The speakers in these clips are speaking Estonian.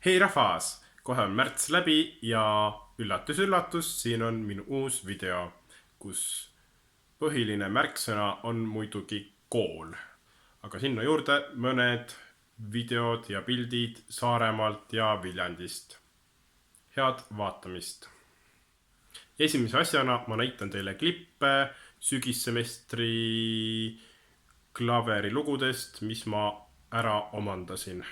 Hei rahvas, kohe on märts läbi ja üllatus, siin on minu uus video, kus põhiline märksõna on muidugi kool. Aga sinna juurde mõned videod ja pildid Saaremaalt ja Viljandist. Head vaatamist! Esimese asjana ma näitan teile klippe sügissemestri klaverilugudest, mis ma ära omandasin.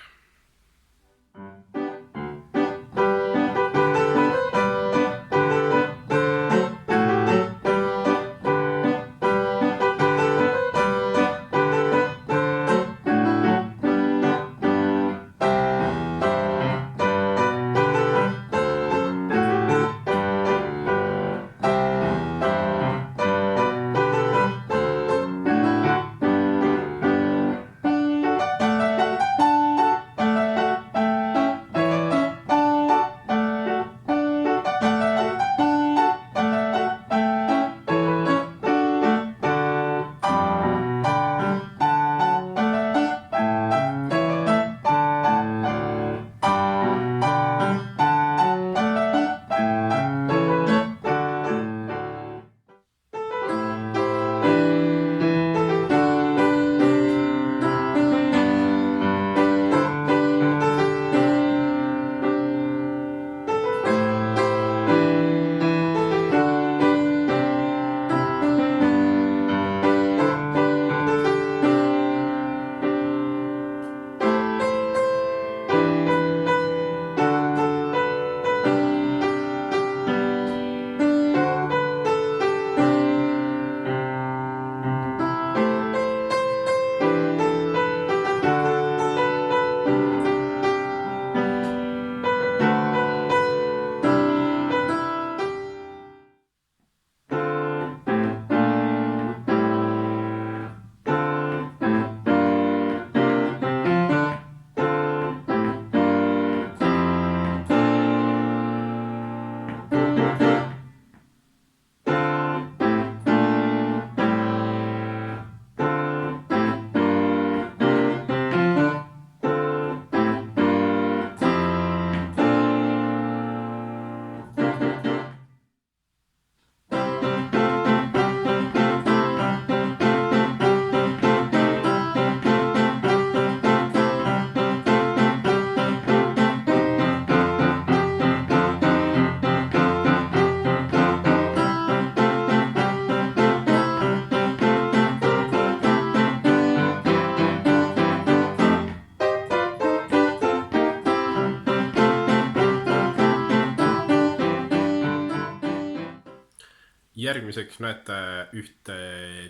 Järgmiseks näete ühte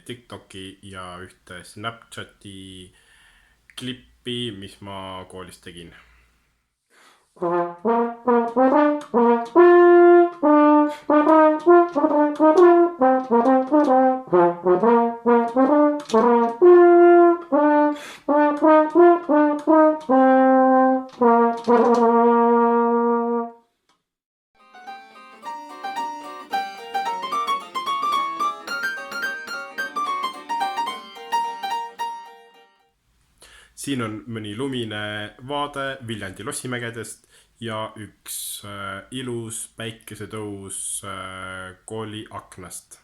TikToki ja ühte Snapchati klippi, mis ma koolis tegin. Siin on mõni lumine vaade Viljandi Lossimägedest ja üks ilus päikesetõus kooli aknast.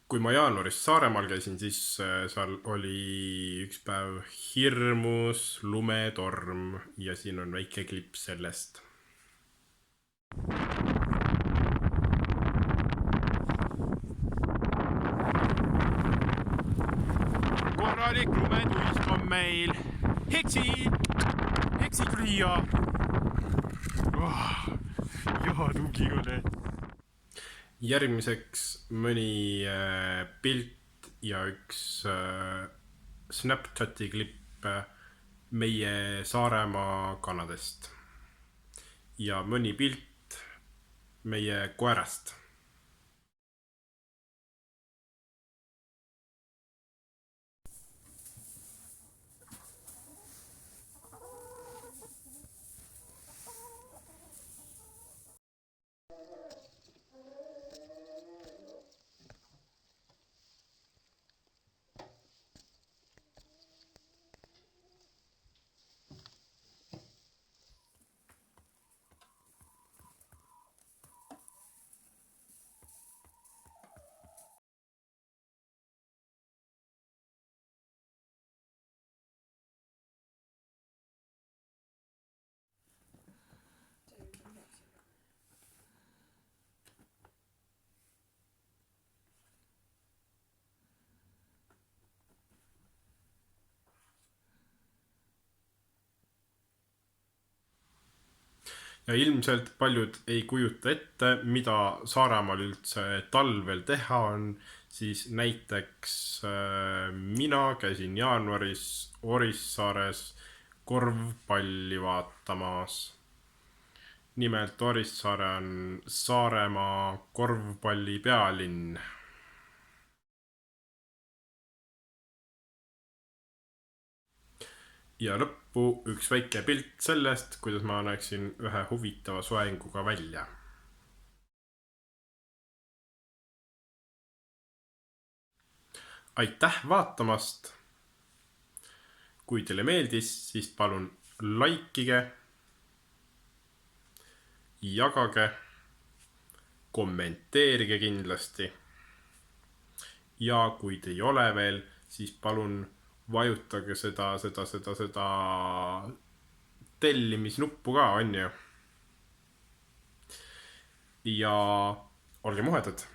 Kui ma jaanuaris Saaremaal käisin, siis seal oli üks päev hirmus lumetorm ja siin on väike klipp sellest. Korralik lumetuisk on meil. Heksid lüüa. Jah, tugiga. Järgmiseks mõni pilt ja üks Snapchati klipp meie Saaremaa kanadest ja mõni pilt meie koerast. ja ilmselt paljud ei kujuta ette, mida Saaremaal üldse talvel teha on, siis näiteks mina käisin jaanuaris Orissaares korvpalli vaatamas. Nimelt Orissaare on Saaremaa korvpalli pealinn. Ja lõppu üks väike pilt sellest, kuidas ma näeksin ühe huvitava soenguga välja. Aitäh vaatamast! Kui teile meeldis, siis palun laikige, jagage, kommenteerige kindlasti. Ja kui te ei ole veel, siis palun vajutage seda tellimisnuppu ka, on ju. Ja olge muhedad!